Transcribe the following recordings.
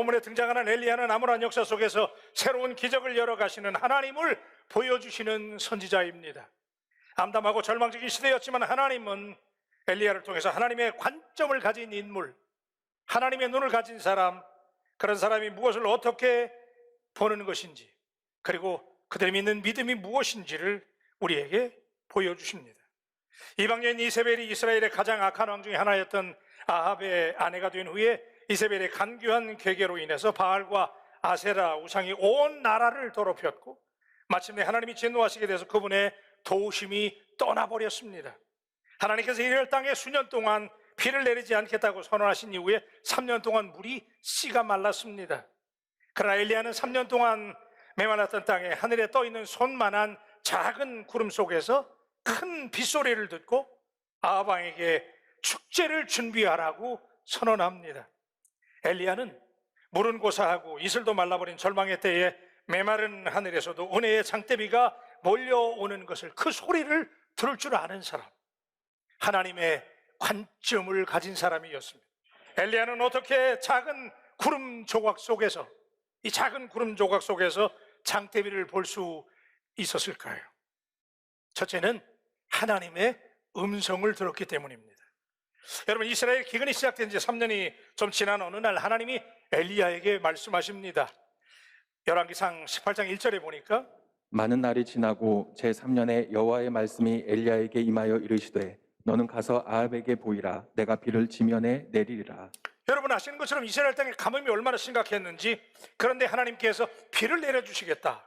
본문에 등장하는 엘리야는 암울한 역사 속에서 새로운 기적을 열어가시는 하나님을 보여주시는 선지자입니다. 암담하고 절망적인 시대였지만 하나님은 엘리야를 통해서 하나님의 관점을 가진 인물, 하나님의 눈을 가진 사람, 그런 사람이 무엇을 어떻게 보는 것인지, 그리고 그들이 믿는 믿음이 무엇인지를 우리에게 보여주십니다. 이방여인 이세벨이 이스라엘의 가장 악한 왕 중에 하나였던 아합의 아내가 된 후에 이세벨의 간교한 계계로 인해서 바알과 아세라 우상이 온 나라를 더럽혔고, 마침내 하나님이 진노하시게 돼서 그분의 도우심이 떠나버렸습니다. 하나님께서 이스라엘 땅에 수년 동안 비를 내리지 않겠다고 선언하신 이후에 3년 동안 물이 씨가 말랐습니다. 그러나 엘리야는 3년 동안 메말랐던 땅에 하늘에 떠있는 손만한 작은 구름 속에서 큰 빗소리를 듣고 아합 왕에게 축제를 준비하라고 선언합니다. 엘리야는 물은 고사하고 이슬도 말라버린 절망의 때에 메마른 하늘에서도 은혜의 장대비가 몰려오는 것을, 그 소리를 들을 줄 아는 사람, 하나님의 관점을 가진 사람이었습니다. 엘리야는 어떻게 작은 구름 조각 속에서, 이 작은 구름 조각 속에서 장대비를 볼 수 있었을까요? 첫째는 하나님의 음성을 들었기 때문입니다. 여러분, 이스라엘 기근이 시작된 지 3년이 좀 지난 어느 날 하나님이 엘리야에게 말씀하십니다. 열왕기상 18장 1절에 보니까 많은 날이 지나고 제3년에 여호와의 말씀이 엘리야에게 임하여 이르시되 너는 가서 아합에게 보이라. 내가 비를 지면에 내리리라. 여러분 아시는 것처럼 이스라엘 땅의 가뭄이 얼마나 심각했는지, 그런데 하나님께서 비를 내려주시겠다,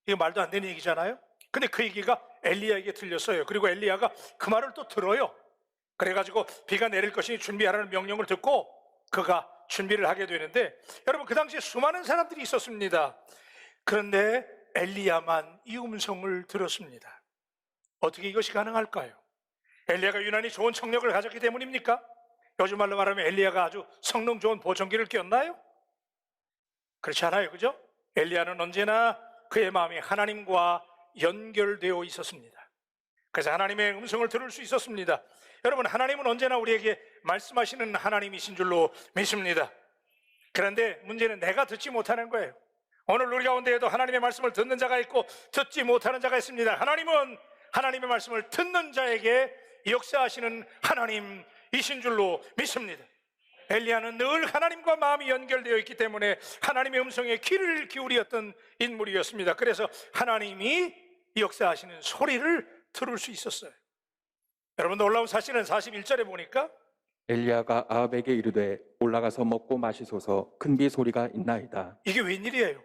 이거 말도 안 되는 얘기잖아요. 근데 그 얘기가 엘리야에게 들렸어요. 그리고 엘리야가 그 말을 또 들어요. 그래가지고 비가 내릴 것이니 준비하라는 명령을 듣고 그가 준비를 하게 되는데, 여러분 그 당시에 수많은 사람들이 있었습니다. 그런데 엘리야만 이 음성을 들었습니다. 어떻게 이것이 가능할까요? 엘리야가 유난히 좋은 청력을 가졌기 때문입니까? 요즘 말로 말하면 엘리야가 아주 성능 좋은 보청기를 꼈나요? 그렇지 않아요, 그죠? 엘리야는 언제나 그의 마음이 하나님과 연결되어 있었습니다. 그래서 하나님의 음성을 들을 수 있었습니다. 여러분, 하나님은 언제나 우리에게 말씀하시는 하나님이신 줄로 믿습니다. 그런데 문제는 내가 듣지 못하는 거예요. 오늘 우리 가운데에도 하나님의 말씀을 듣는 자가 있고 듣지 못하는 자가 있습니다. 하나님은 하나님의 말씀을 듣는 자에게 역사하시는 하나님이신 줄로 믿습니다. 엘리야는 늘 하나님과 마음이 연결되어 있기 때문에 하나님의 음성에 귀를 기울였던 인물이었습니다. 그래서 하나님이 역사하시는 소리를 들을 수 있었어요. 여러분, 놀라운 사실은 41절에 보니까 엘리야가 아합에게 이르되 올라가서 먹고 마시소서. 큰 비 소리가 있나이다. 이게 웬일이에요?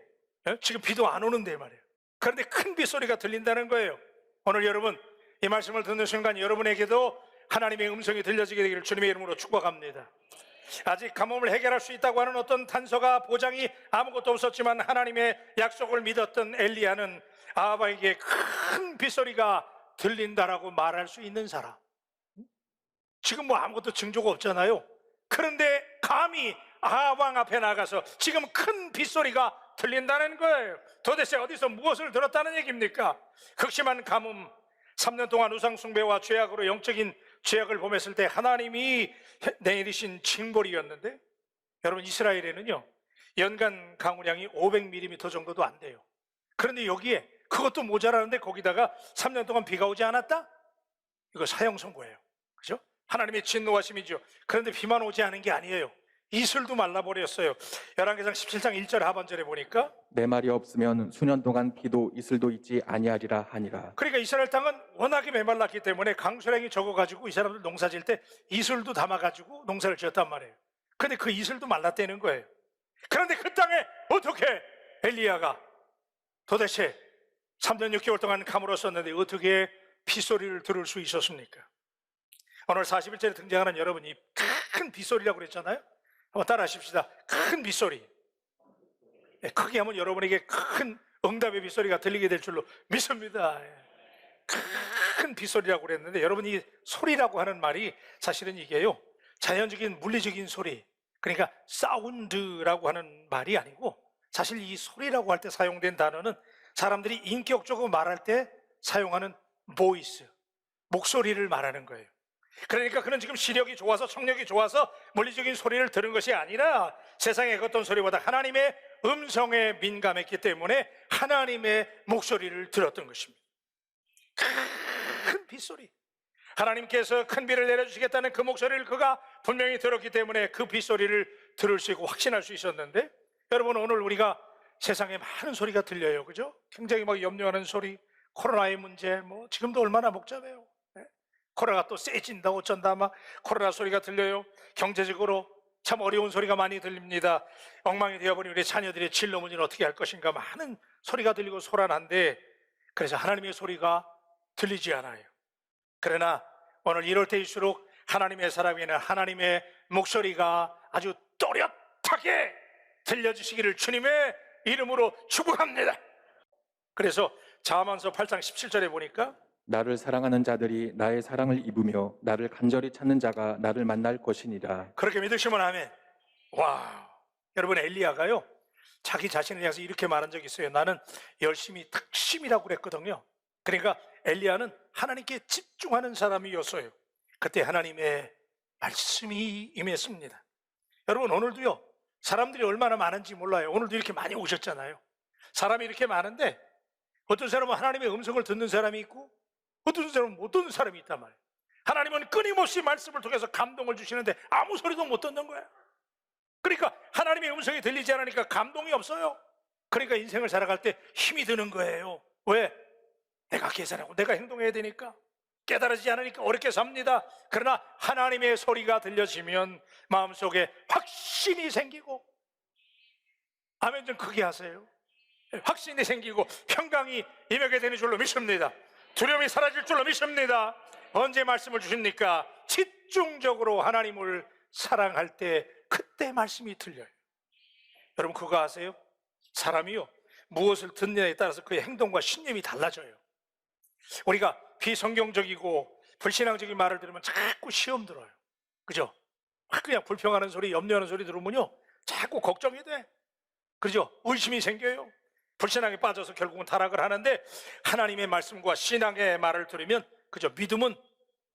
지금 비도 안 오는데 말이에요. 그런데 큰 비 소리가 들린다는 거예요. 오늘 여러분 이 말씀을 듣는 순간 여러분에게도 하나님의 음성이 들려지게 되기를 주님의 이름으로 축복합니다. 아직 가뭄을 해결할 수 있다고 하는 어떤 단서가, 보장이 아무것도 없었지만 하나님의 약속을 믿었던 엘리야는 아합에게 큰 빗소리가 들린다라고 말할 수 있는 사람. 지금 뭐 아무것도 징조가 없잖아요. 그런데 감히 아합 왕 앞에 나가서 지금 큰 빗소리가 들린다는 거예요. 도대체 어디서 무엇을 들었다는 얘기입니까? 극심한 가뭄, 3년 동안 우상 숭배와 죄악으로 영적인 죄악을 범했을 때 하나님이 내리신 징벌이었는데, 여러분 이스라엘에는요 연간 강우량이 500mm 정도도 안 돼요. 그런데 여기에 그것도 모자라는데 거기다가 3년 동안 비가 오지 않았다? 이거 사형 선고예요. 그죠? 하나님의 진노하심이죠. 그런데 비만 오지 않은 게 아니에요. 이슬도 말라버렸어요. 열왕기상 17장 1절 하반절에 보니까 내 말이 없으면 수년 동안 비도 이슬도 있지 아니하리라 하니라. 그러니까 이스라엘 땅은 워낙에 메말랐기 때문에 강수량이 적어가지고 이 사람들 농사 지을 때 이슬도 담아가지고 농사를 지었단 말이에요. 근데 그 이슬도 말랐다는 거예요. 그런데 그 땅에 어떻게 엘리야가 도대체 3년 6개월 동안 가물었었는데 어떻게 빗소리를 들을 수 있었습니까? 오늘 41절에 등장하는 여러분이 큰 빗소리라고 그랬잖아요. 한번 따라 하십시다. 큰 빗소리. 크게 하면 여러분에게 큰 응답의 빗소리가 들리게 될 줄로 믿습니다. 큰 빗소리라고 그랬는데, 여러분 이 소리라고 하는 말이 사실은 이게요 자연적인 물리적인 소리, 그러니까 사운드라고 하는 말이 아니고, 사실 이 소리라고 할 때 사용된 단어는 사람들이 인격적으로 말할 때 사용하는 보이스, 목소리를 말하는 거예요. 그러니까 그는 지금 시력이 좋아서 청력이 좋아서 물리적인 소리를 들은 것이 아니라 세상의 어떤 소리보다 하나님의 음성에 민감했기 때문에 하나님의 목소리를 들었던 것입니다. 큰 빗소리, 하나님께서 큰 비를 내려주시겠다는 그 목소리를 그가 분명히 들었기 때문에 그 빗소리를 들을 수 있고 확신할 수 있었는데, 여러분, 오늘 우리가 세상에 많은 소리가 들려요, 그죠? 굉장히 막 염려하는 소리, 코로나의 문제, 지금도 얼마나 복잡해요. 코로나가 또 세진다 어쩐다 막 코로나 소리가 들려요. 경제적으로 참 어려운 소리가 많이 들립니다. 엉망이 되어버린 우리 자녀들의 진로 문제는 어떻게 할 것인가, 많은 소리가 들리고 소란한데, 그래서 하나님의 소리가 들리지 않아요. 그러나 오늘 이럴 때일수록 하나님의 사람에게는 하나님의 목소리가 아주 또렷하게 들려주시기를 주님의 이름으로 축복합니다. 그래서 잠언서 8장 17절에 보니까 나를 사랑하는 자들이 나의 사랑을 입으며 나를 간절히 찾는 자가 나를 만날 것이니라. 그렇게 믿으시면 아멘. 와, 여러분, 엘리야가요 자기 자신을 향해서 이렇게 말한 적이 있어요. 나는 열심히 특심이라고 그랬거든요. 그러니까 엘리야는 하나님께 집중하는 사람이었어요. 그때 하나님의 말씀이 임했습니다. 여러분, 오늘도요 사람들이 얼마나 많은지 몰라요. 오늘도 이렇게 많이 오셨잖아요. 사람이 이렇게 많은데 어떤 사람은 하나님의 음성을 듣는 사람이 있고 어떤 사람은 못 듣는 사람이 있단 말이에요. 하나님은 끊임없이 말씀을 통해서 감동을 주시는데 아무 소리도 못 듣는 거예요. 그러니까 하나님의 음성이 들리지 않으니까 감동이 없어요. 그러니까 인생을 살아갈 때 힘이 드는 거예요. 왜? 내가 계산하고 내가 행동해야 되니까, 깨달아지지 않으니까 어렵게 삽니다. 그러나 하나님의 소리가 들려지면 마음속에 확신이 생기고, 아멘 좀 크게 하세요. 확신이 생기고 평강이 임하게 되는 줄로 믿습니다. 두려움이 사라질 줄로 믿습니다. 언제 말씀을 주십니까? 집중적으로 하나님을 사랑할 때 그때 말씀이 들려요. 여러분, 그거 아세요? 사람이요 무엇을 듣느냐에 따라서 그의 행동과 신념이 달라져요. 우리가 비성경적이고 불신앙적인 말을 들으면 자꾸 시험 들어요. 그죠? 그냥 불평하는 소리, 염려하는 소리 들으면요 자꾸 걱정이 돼. 그죠? 의심이 생겨요. 불신앙에 빠져서 결국은 타락을 하는데, 하나님의 말씀과 신앙의 말을 들으면, 그죠? 믿음은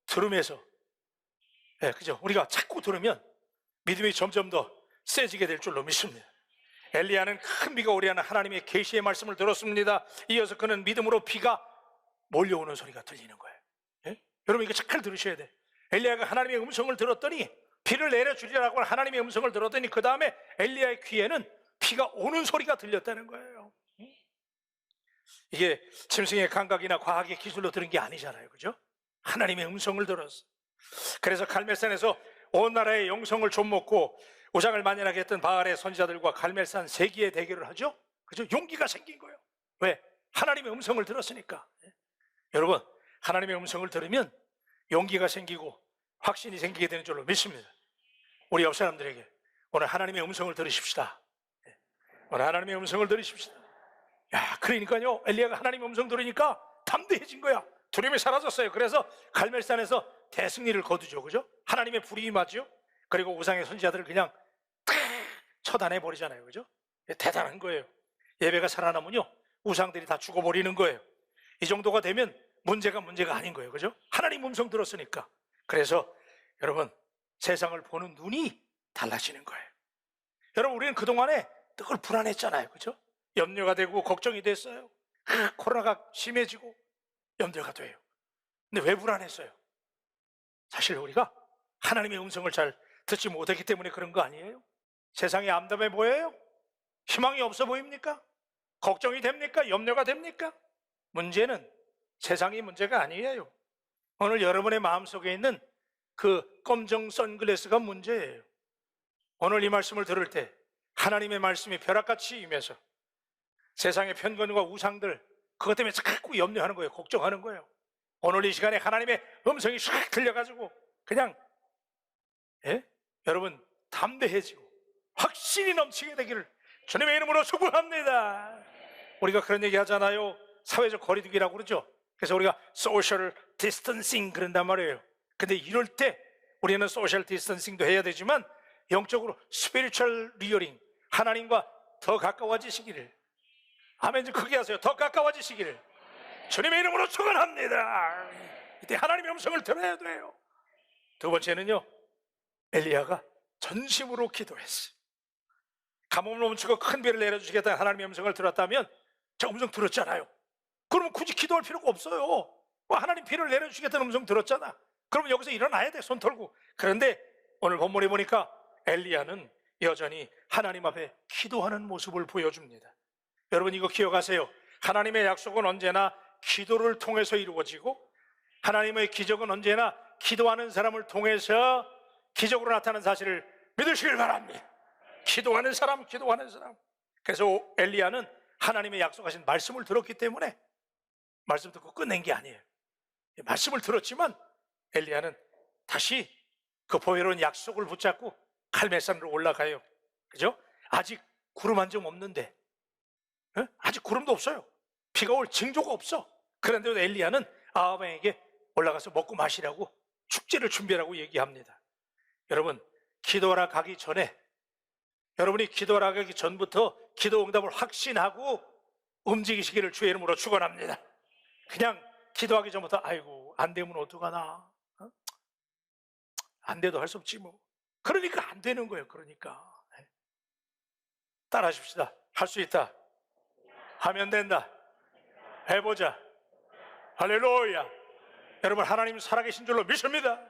들으면서, 그죠? 우리가 자꾸 들으면 믿음이 점점 더 세지게 될 줄로 믿습니다. 엘리야는 큰 비가 오리하는 하나님의 계시의 말씀을 들었습니다. 이어서 그는 믿음으로 비가 몰려오는 소리가 들리는 거예요. 여러분, 이거 잘 들으셔야 돼. 엘리야가 하나님의 음성을 들었더니, 비를 내려주리라고 하는 하나님의 음성을 들었더니 그 다음에 엘리야의 귀에는 비가 오는 소리가 들렸다는 거예요. 이게 짐승의 감각이나 과학의 기술로 들은 게 아니잖아요, 그죠? 하나님의 음성을 들었어. 그래서 갈멜산에서 온 나라의 영성을 좀먹고 우상을 만연하게 했던 바알의 선지자들과 갈멜산 세기의 대결을 하죠. 그죠? 용기가 생긴 거예요. 왜? 하나님의 음성을 들었으니까. 여러분, 하나님의 음성을 들으면 용기가 생기고 확신이 생기게 되는 줄로 믿습니다. 우리 옆 사람들에게 오늘 하나님의 음성을 들으십시다. 오늘 하나님의 음성을 들으십시다. 야, 그러니까요 엘리야가 하나님의 음성 들으니까 담대해진 거야. 두려움이 사라졌어요. 그래서 갈멜산에서 대승리를 거두죠. 그죠? 하나님의 불이 임하죠. 그리고 우상의 선지자들을 그냥 처단해 버리잖아요. 그죠? 대단한 거예요. 예배가 살아나면요 우상들이 다 죽어버리는 거예요. 이 정도가 되면 문제가 아닌 거예요. 그죠? 하나님 음성 들었으니까. 그래서 여러분, 세상을 보는 눈이 달라지는 거예요. 여러분, 우리는 그동안에 늘 불안했잖아요. 그죠? 염려가 되고 걱정이 됐어요. 코로나가 심해지고 염려가 돼요. 근데 왜 불안했어요? 사실 우리가 하나님의 음성을 잘 듣지 못했기 때문에 그런 거 아니에요? 세상이 암담해 보여요? 희망이 없어 보입니까? 걱정이 됩니까? 염려가 됩니까? 문제는 세상이 문제가 아니에요. 오늘 여러분의 마음속에 있는 그 검정 선글라스가 문제예요. 오늘 이 말씀을 들을 때 하나님의 말씀이 벼락같이 임해서 세상의 편견과 우상들, 그것 때문에 자꾸 염려하는 거예요. 걱정하는 거예요. 오늘 이 시간에 하나님의 음성이 싹 들려가지고 그냥 여러분 담대해지고 확신이 넘치게 되기를 주님의 이름으로 축복합니다. 우리가 그런 얘기 하잖아요. 사회적 거리두기라고 그러죠. 그래서 우리가 소셜 디스턴싱 그런단 말이에요. 근데 이럴 때 우리는 소셜 디스턴싱도 해야 되지만 영적으로 스피리추얼 리어링, 하나님과 더 가까워지시기를, 아멘 좀 크게 하세요. 더 가까워지시기를 주님의 이름으로 축원합니다. 이때 하나님의 음성을 들어야 돼요. 두 번째는요, 엘리야가 전심으로 기도했어요. 가뭄을 멈추고 큰 비를 내려주시겠다는 하나님의 음성을 들었다면, 저 음성 들었잖아요. 그러면 굳이 기도할 필요가 없어요. 하나님 비를 내려주시겠다는 음성 들었잖아. 그러면 여기서 일어나야 돼, 손 털고. 그런데 오늘 본문에 보니까 엘리야는 여전히 하나님 앞에 기도하는 모습을 보여줍니다. 여러분, 이거 기억하세요. 하나님의 약속은 언제나 기도를 통해서 이루어지고, 하나님의 기적은 언제나 기도하는 사람을 통해서 기적으로 나타나는 사실을 믿으시길 바랍니다. 기도하는 사람, 기도하는 사람. 그래서 엘리야는 하나님의 약속하신 말씀을 들었기 때문에, 말씀 듣고 끝낸 게 아니에요. 말씀을 들었지만 엘리야는 다시 그 보혜로운 약속을 붙잡고 갈멜산으로 올라가요. 그죠? 아직 구름 한 점 없는데, 아직 구름도 없어요. 비가 올 징조가 없어. 그런데도 엘리야는 아합에게 올라가서 먹고 마시라고, 축제를 준비하라고 얘기합니다. 여러분, 기도하러 가기 전에, 여러분이 기도하러 가기 전부터 기도 응답을 확신하고 움직이시기를 주의 이름으로 축원합니다. 그냥 기도하기 전부터 아이고 안 되면 어떡하나, 안 돼도 할 수 없지 뭐. 그러니까 안 되는 거예요. 그러니까 따라 하십시다. 할 수 있다, 하면 된다, 해보자. 할렐루야. 여러분, 하나님 살아계신 줄로 믿습니다.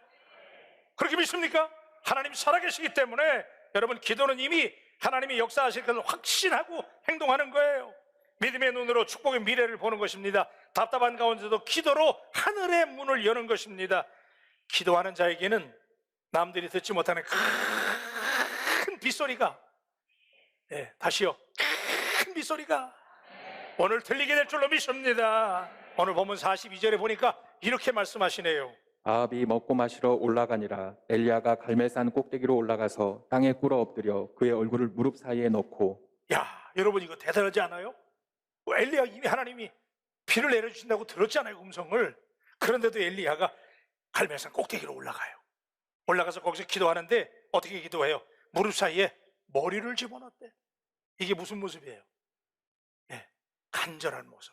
그렇게 믿습니까? 하나님 살아계시기 때문에 여러분, 기도는 이미 하나님이 역사하실 것을 확신하고 행동하는 거예요. 믿음의 눈으로 축복의 미래를 보는 것입니다. 답답한 가운데도 기도로 하늘의 문을 여는 것입니다. 기도하는 자에게는 남들이 듣지 못하는 큰 빗소리가, 다시요, 큰 빗소리가 오늘 들리게 될 줄로 믿습니다. 오늘 본문 42절에 보니까 이렇게 말씀하시네요. 아합이 먹고 마시러 올라가니라. 엘리야가 갈멜산 꼭대기로 올라가서 땅에 꿇어 엎드려 그의 얼굴을 무릎 사이에 넣고. 야, 여러분, 이거 대단하지 않아요? 엘리야 이미 하나님이 비를 내려주신다고 들었잖아요, 음성을. 그런데도 엘리야가 갈멜산 꼭대기로 올라가요. 올라가서 거기서 기도하는데 어떻게 기도해요? 무릎 사이에 머리를 집어넣대. 이게 무슨 모습이에요? 간절한 모습.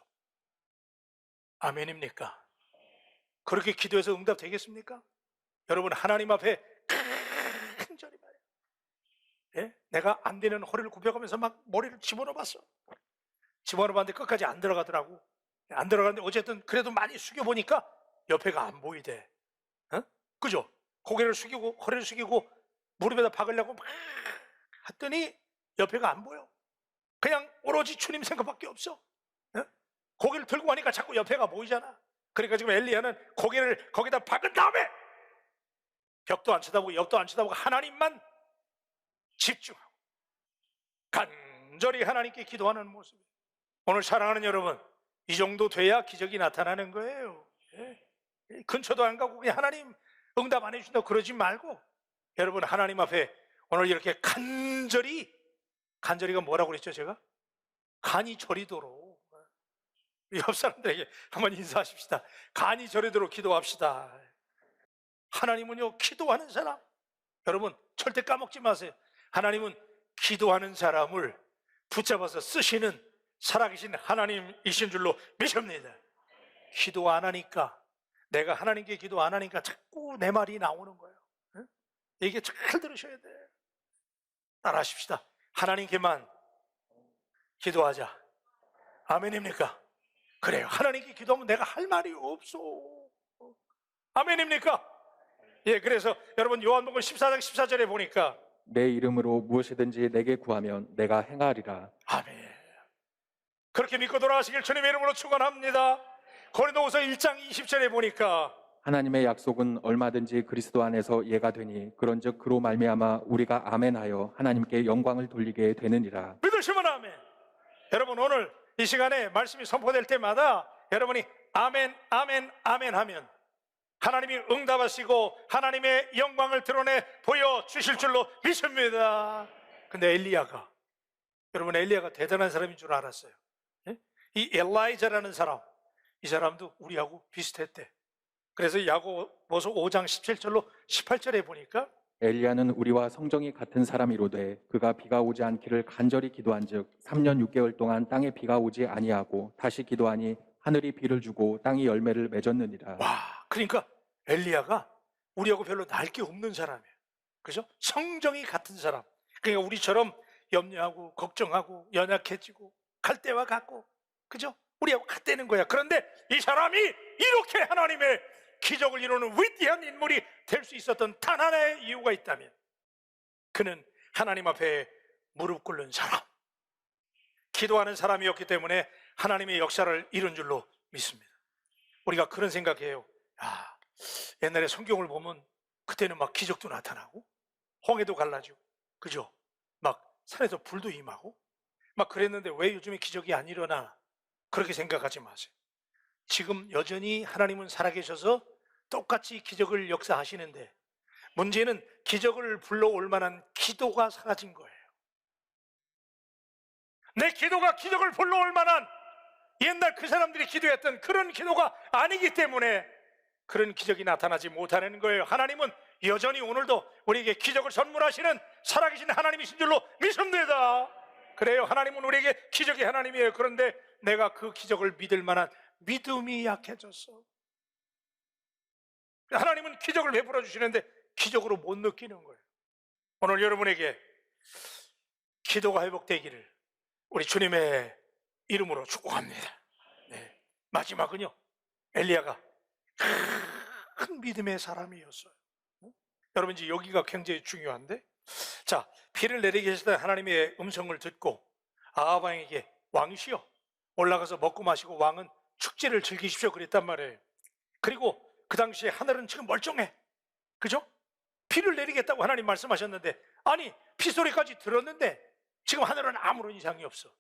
아멘입니까? 그렇게 기도해서 응답 되겠습니까? 여러분, 하나님 앞에 간절히 말해요. 내가 안 되는 허리를 굽혀가면서 막 머리를 집어넣어봤어. 집어넣어봤는데 끝까지 안 들어가더라고. 안 들어가는데 어쨌든 그래도 많이 숙여보니까 옆에가 안 보이대. 그죠? 고개를 숙이고 허리를 숙이고 무릎에다 박으려고 막 했더니 옆에가 안 보여. 그냥 오로지 주님 생각밖에 없어. 고개를 들고 가니까 자꾸 옆에가 보이잖아. 그러니까 지금 엘리야는 고개를 거기다 박은 다음에 벽도 안 쳐다보고 옆도 안 쳐다보고 하나님만 집중하고 간절히 하나님께 기도하는 모습. 오늘 사랑하는 여러분, 이 정도 돼야 기적이 나타나는 거예요. 근처도 안 가고 그냥 하나님 응답 안 해주신다고 그러지 말고, 여러분, 하나님 앞에 오늘 이렇게 간절히가 뭐라고 그랬죠? 제가 간이 저리도록, 옆 사람들에게 한번 인사하십시다. 간이 저리도록 기도합시다. 하나님은요, 기도하는 사람, 여러분 절대 까먹지 마세요. 하나님은 기도하는 사람을 붙잡아서 쓰시는 살아계신 하나님이신 줄로 믿습니다. 기도 안 하니까, 내가 하나님께 기도 안 하니까 자꾸 내 말이 나오는 거예요. 이게 잘 들으셔야 돼요. 따라 하십시다. 하나님께만 기도하자. 아멘입니까? 그래요. 하나님께 기도하면 내가 할 말이 없어. 아멘입니까? 그래서 여러분, 요한복음 14장 14절에 보니까 내 이름으로 무엇이든지 내게 구하면 내가 행하리라. 아멘. 그렇게 믿고 돌아가시길 주님의 이름으로 축원합니다. 고린도후서 1장 20절에 보니까 하나님의 약속은 얼마든지 그리스도 안에서 예가 되니 그런즉 그로 말미암아 우리가 아멘하여 하나님께 영광을 돌리게 되느니라. 믿으시면 아멘. 여러분, 오늘 이 시간에 말씀이 선포될 때마다 여러분이 아멘, 아멘, 아멘 하면 하나님이 응답하시고 하나님의 영광을 드러내 보여주실 줄로 믿습니다. 근데 여러분, 엘리야가 대단한 사람인 줄 알았어요. 이 엘라이자라는 사람, 이 사람도 우리하고 비슷했대. 그래서 야고보서 5장 17절로 18절에 보니까 엘리야는 우리와 성정이 같은 사람이로되 그가 비가 오지 않기를 간절히 기도한즉 3년 6개월 동안 땅에 비가 오지 아니하고 다시 기도하니 하늘이 비를 주고 땅이 열매를 맺었느니라. 와, 그러니까 엘리야가 우리하고 별로 날 게 없는 사람이에요. 그죠? 성정이 같은 사람. 그러니까 우리처럼 염려하고 걱정하고 연약해지고 갈 때와 같고, 그죠? 우리하고 같다는 거야. 그런데 이 사람이 이렇게 하나님의 기적을 이루는 위대한 인물이 될 수 있었던 단 하나의 이유가 있다면, 그는 하나님 앞에 무릎 꿇는 사람, 기도하는 사람이었기 때문에 하나님의 역사를 이룬 줄로 믿습니다. 우리가 그런 생각해요. 옛날에 성경을 보면 그때는 막 기적도 나타나고 홍해도 갈라지고, 그죠? 막 산에서 불도 임하고 막 그랬는데 왜 요즘에 기적이 안 일어나? 그렇게 생각하지 마세요. 지금 여전히 하나님은 살아계셔서 똑같이 기적을 역사하시는데, 문제는 기적을 불러올 만한 기도가 사라진 거예요. 내 기도가 기적을 불러올 만한 옛날 그 사람들이 기도했던 그런 기도가 아니기 때문에 그런 기적이 나타나지 못하는 거예요. 하나님은 여전히 오늘도 우리에게 기적을 선물하시는 살아계신 하나님이신 줄로 믿습니다. 그래요, 하나님은 우리에게 기적의 하나님이에요. 그런데 내가 그 기적을 믿을 만한 믿음이 약해졌어. 하나님은 기적을 베풀어 주시는데 기적으로 못 느끼는 거예요. 오늘 여러분에게 기도가 회복되기를 우리 주님의 이름으로 축복합니다. 네. 마지막은요, 엘리야가 큰 믿음의 사람이었어요. 여러분, 이제 여기가 굉장히 중요한데, 자, 비를 내리게 하시던 하나님의 음성을 듣고 아합 왕에게 왕이시여 올라가서 먹고 마시고 왕은 축제를 즐기십시오 그랬단 말이에요. 그리고 그 당시에 하늘은 지금 멀쩡해, 그죠? 비를 내리겠다고 하나님 말씀하셨는데, 아니 피소리까지 들었는데 지금 하늘은 아무런 이상이 없어.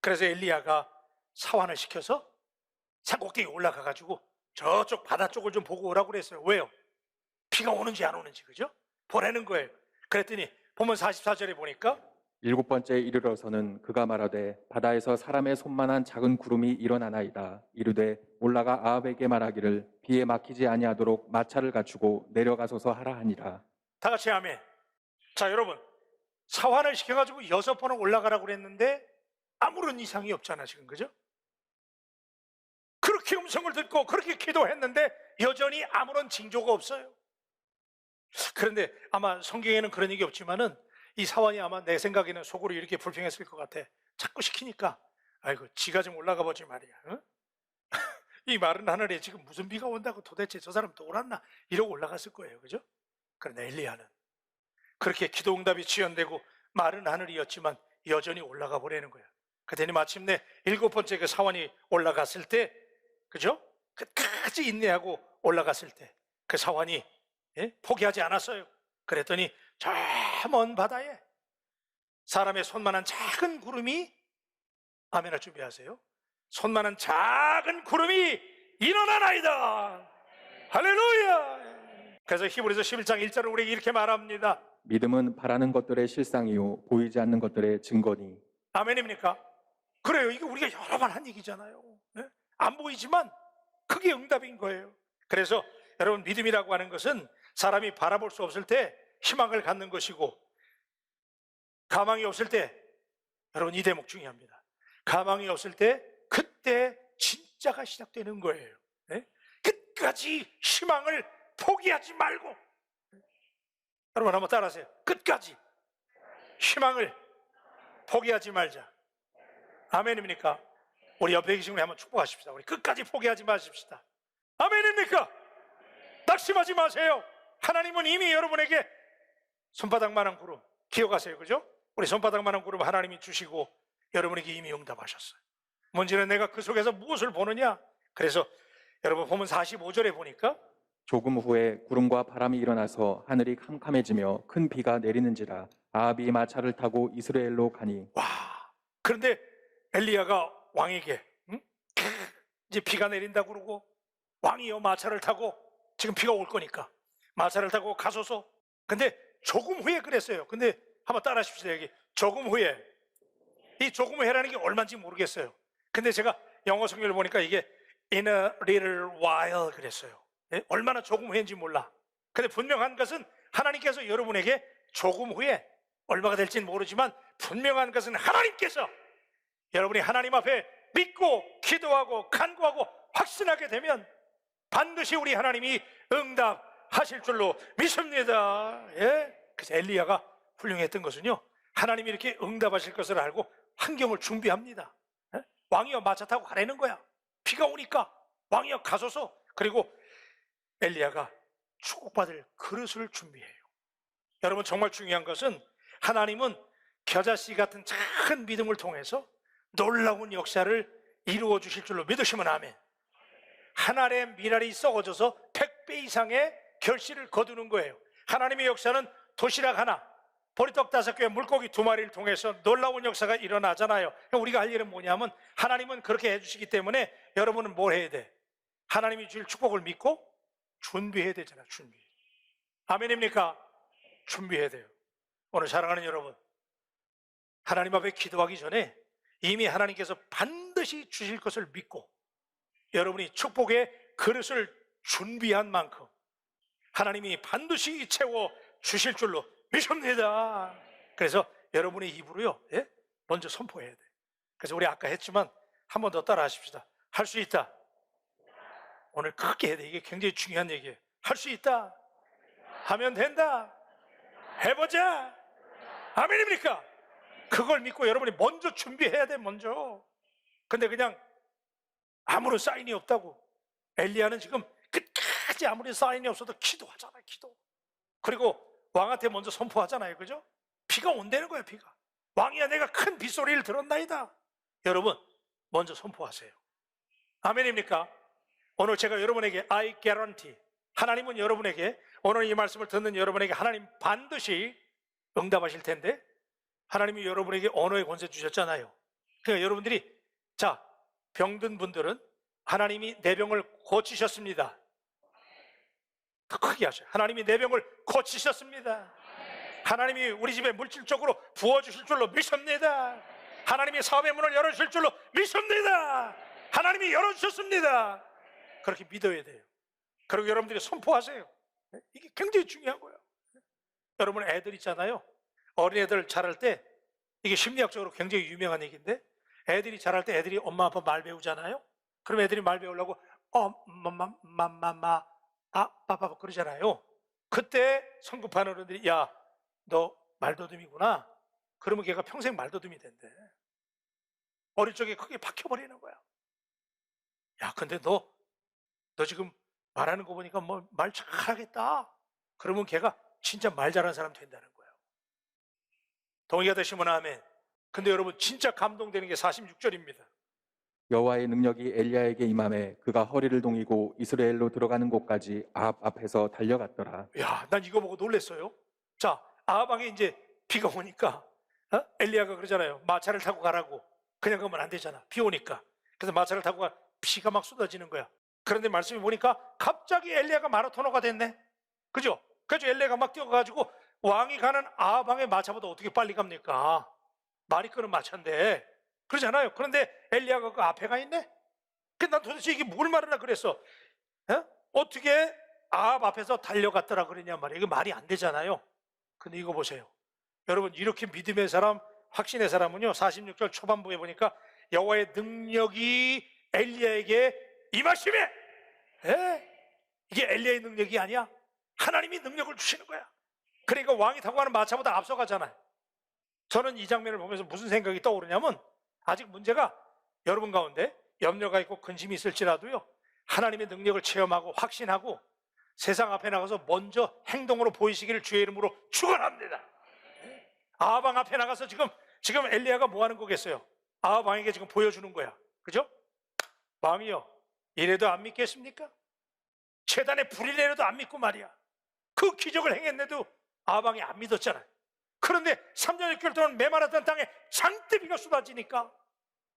그래서 엘리야가 사환을 시켜서 산꼭대기에 올라가 가지고 저쪽 바다 쪽을 좀 보고 오라고 그랬어요. 왜요? 비가 오는지 안 오는지, 그죠? 보라는 거예요. 그랬더니 보면 44절에 보니까 7번째 이르러서는 그가 말하되 바다에서 사람의 손만한 작은 구름이 일어나나이다. 이르되 올라가 아합에게 말하기를 비에 막히지 아니하도록 마차를 갖추고 내려가소서 하라 하니라. 다 같이 아멘. 자, 여러분, 사환을 시켜가지고 6번을 올라가라고 그랬는데 아무런 이상이 없잖아 지금, 그죠? 그렇게 음성을 듣고 그렇게 기도했는데 여전히 아무런 징조가 없어요. 그런데 아마 성경에는 그런 얘기 없지만은 이 사환이 아마 내 생각에는 속으로 이렇게 불평했을 것 같아. 자꾸 시키니까 아이고 지가 좀 올라가 보지 말이야. 응? 이 마른 하늘에 지금 무슨 비가 온다고 도대체 저 사람 또 옳았나 이러고 올라갔을 거예요, 그죠? 그런데 엘리야는 그렇게 기도 응답이 지연되고 마른 하늘이었지만 여전히 올라가 보려는 거야. 그랬더니 마침내 7번째 그 사환이 올라갔을 때, 그죠? 끝까지 인내하고 올라갔을 때 그 사환이 포기하지 않았어요. 그랬더니 저 먼 바다에 사람의 손만한 작은 구름이, 아멘을 준비하세요. 손만한 작은 구름이 일어나나이다. 할렐루야. 그래서 히브리서 11장 1절을 우리에게 이렇게 말합니다. 믿음은 바라는 것들의 실상이요 보이지 않는 것들의 증거니. 아멘입니까? 그래요. 이게 우리가 여러 번 한 얘기잖아요. 네? 안 보이지만 그게 응답인 거예요. 그래서 여러분, 믿음이라고 하는 것은 사람이 바라볼 수 없을 때 희망을 갖는 것이고, 가망이 없을 때, 여러분 이 대목 중요합니다. 가망이 없을 때 그때 진짜가 시작되는 거예요. 네? 끝까지 희망을 포기하지 말고, 여러분 한번 따라하세요. 끝까지 희망을 포기하지 말자. 아멘입니까? 우리 옆에 계신 분이 한번 축복하십시다. 우리 끝까지 포기하지 마십시다. 아멘입니까? 낙심하지 마세요. 하나님은 이미 여러분에게 손바닥만한 구름, 기억하세요, 그죠? 우리 손바닥만한 구름 하나님이 주시고 여러분에게 이미 응답하셨어요. 문제는 내가 그 속에서 무엇을 보느냐. 그래서 여러분 보면 45절에 보니까 조금 후에 구름과 바람이 일어나서 하늘이 캄캄해지며 큰 비가 내리는지라. 아합이 마차를 타고 이스라엘로 가니. 와, 그런데 엘리야가 왕에게 이제 비가 내린다고 그러고, 왕이요 마차를 타고, 지금 비가 올 거니까 마차를 타고 가소서. 근데 조금 후에 그랬어요. 근데 한번 따라 하십시오. 여기 조금 후에, 이 조금 후에라는 게 얼마인지 모르겠어요. 근데 제가 영어 성경을 보니까 이게 in a little while 그랬어요. 예? 얼마나 조금 후인지 몰라. 근데 분명한 것은 하나님께서 여러분에게 조금 후에, 얼마가 될지는 모르지만 분명한 것은 하나님께서 여러분이 하나님 앞에 믿고 기도하고 간구하고 확신하게 되면 반드시 우리 하나님이 하실 줄로 믿습니다. 예? 그래서 엘리야가 훌륭했던 것은요, 하나님이 이렇게 응답하실 것을 알고 환경을 준비합니다. 예? 왕이여 마차 타고 가라는 거야. 비가 오니까 왕이여 가소서. 그리고 엘리야가 축복받을 그릇을 준비해요. 여러분, 정말 중요한 것은 하나님은 겨자씨 같은 작은 믿음을 통해서 놀라운 역사를 이루어 주실 줄로 믿으시면 아멘. 한 알의 밀알이 썩어져서 100배 이상의 결실을 거두는 거예요. 하나님의 역사는 도시락 하나, 보리떡 5개, 물고기 2마리를 통해서 놀라운 역사가 일어나잖아요. 우리가 할 일은 뭐냐면, 하나님은 그렇게 해주시기 때문에 여러분은 뭘 해야 돼? 하나님이 주실 축복을 믿고 준비해야 되잖아. 준비. 아멘입니까? 준비해야 돼요. 오늘 사랑하는 여러분, 하나님 앞에 기도하기 전에 이미 하나님께서 반드시 주실 것을 믿고 여러분이 축복의 그릇을 준비한 만큼 하나님이 반드시 채워 주실 줄로 믿습니다. 그래서 여러분의 입으로요, 예? 먼저 선포해야 돼. 그래서 우리 아까 했지만 한 번 더 따라 하십시다. 할 수 있다. 오늘 크게 해야 돼. 이게 굉장히 중요한 얘기예요. 할 수 있다. 하면 된다. 해보자. 아멘입니까? 그걸 믿고 여러분이 먼저 준비해야 돼. 먼저. 근데 그냥 아무런 사인이 없다고. 엘리야는 지금 끝까지 아무리 사인이 없어도 기도하잖아요. 기도. 그리고 왕한테 먼저 선포하잖아요. 그죠? 비가 온다는 거예요. 비가. 왕이야, 내가 큰 빗소리를 들었나이다. 여러분, 먼저 선포하세요. 아멘입니까? 오늘 제가 여러분에게 I guarantee, 하나님은 여러분에게, 오늘 이 말씀을 듣는 여러분에게 하나님 반드시 응답하실 텐데, 하나님이 여러분에게 언어의 권세 주셨잖아요. 그러니까 여러분들이, 자, 병든 분들은 하나님이 내 병을 고치셨습니다. 더 크게 하셔요. 하나님이 내 병을 고치셨습니다. 하나님이 우리 집에 물질적으로 부어주실 줄로 믿습니다. 하나님이 사업의 문을 열어주실 줄로 믿습니다. 하나님이 열어주셨습니다. 그렇게 믿어야 돼요. 그리고 여러분들이 선포하세요. 이게 굉장히 중요한 거예요. 여러분, 애들 있잖아요. 어린애들 자랄 때, 이게 심리학적으로 굉장히 유명한 얘기인데, 애들이 자랄 때 애들이 엄마 아빠 말 배우잖아요. 그럼 애들이 말 배우려고 빠빠 그러잖아요. 그때 성급한 어른들이, 야, 너 말더듬이구나. 그러면 걔가 평생 말더듬이 된대. 어릴 적에 크게 박혀버리는 거야. 야, 근데 너 지금 말하는 거 보니까 뭐 말 잘하겠다. 그러면 걔가 진짜 말 잘하는 사람 된다는 거예요. 동의가 되시면 아멘. 근데 여러분, 진짜 감동되는 게 46절입니다. 여호와의 능력이 엘리야에게 임함에 그가 허리를 동이고 이스라엘로 들어가는 곳까지 아합 앞에서 달려갔더라. 야, 난 이거 보고 놀랐어요. 자, 아합 왕에 이제 비가 오니까 엘리야가 그러잖아요. 마차를 타고 가라고. 그냥 가면 안 되잖아. 비 오니까. 그래서 마차를 타고 가. 비가 막 쏟아지는 거야. 그런데 말씀이 보니까 갑자기 엘리야가 마라토너가 됐네. 그죠? 그래서 엘리야가 막 뛰어가지고 왕이 가는 아합 왕의 마차보다 어떻게 빨리 갑니까? 말이 끄는 마차인데. 그러잖아요. 그런데 엘리야가 그 앞에 가 있네? 난 도대체 이게 뭘 말하나 그랬어. 어떻게 아합 앞에서 달려갔더라 그러냐 말이에요. 이거 말이 안 되잖아요. 근데 이거 보세요. 여러분, 이렇게 믿음의 사람, 확신의 사람은요, 46절 초반부에 보니까 여호와의 능력이 엘리야에게 임하심에, 이게 엘리야의 능력이 아니야. 하나님이 능력을 주시는 거야. 그러니까 왕이 타고 가는 마차보다 앞서가잖아요. 저는 이 장면을 보면서 무슨 생각이 떠오르냐면, 아직 문제가 여러분 가운데 염려가 있고 근심이 있을지라도요, 하나님의 능력을 체험하고 확신하고 세상 앞에 나가서 먼저 행동으로 보이시기를 주의 이름으로 축원합니다. 아합 왕 앞에 나가서 지금 엘리야가 뭐 하는 거겠어요? 아합 왕에게 지금 보여주는 거야. 그죠? 왕이요, 이래도 안 믿겠습니까? 재단에 불이 내려도 안 믿고 말이야. 그 기적을 행했는데도 아합 왕이 안 믿었잖아요. 그런데 3년 6개월 동안 메마랐던 땅에 장대비가 쏟아지니까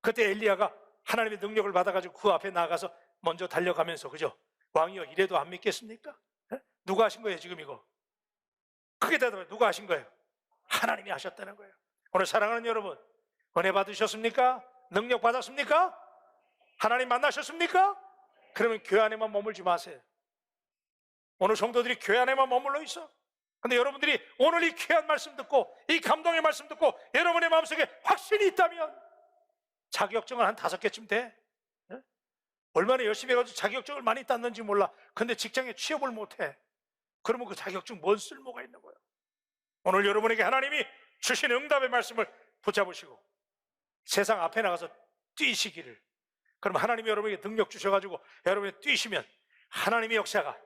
그때 엘리야가 하나님의 능력을 받아가지고 그 앞에 나가서 먼저 달려가면서, 그죠? 왕이요, 이래도 안 믿겠습니까? 누가 하신 거예요 지금 이거? 크게 대답해. 누가 하신 거예요? 하나님이 하셨다는 거예요. 오늘 사랑하는 여러분, 은혜 받으셨습니까? 능력 받았습니까? 하나님 만나셨습니까? 그러면 교회 안에만 머물지 마세요. 오늘 성도들이 교회 안에만 머물러 있어. 근데 여러분들이 오늘 이 귀한 말씀 듣고 이 감동의 말씀 듣고 여러분의 마음속에 확신이 있다면 자격증을 한 5개쯤 돼. 얼마나 열심히 해가지고 자격증을 많이 땄는지 몰라. 근데 직장에 취업을 못해. 그러면 그 자격증 뭔 쓸모가 있는 거예요? 오늘 여러분에게 하나님이 주신 응답의 말씀을 붙잡으시고 세상 앞에 나가서 뛰시기를, 그럼 하나님이 여러분에게 능력 주셔가지고 여러분이 뛰시면 하나님의 역사가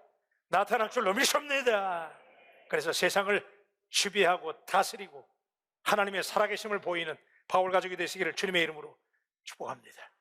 나타날 줄로 믿습니다. 그래서 세상을 지배하고 다스리고 하나님의 살아계심을 보이는 바울 가족이 되시기를 주님의 이름으로 축복합니다.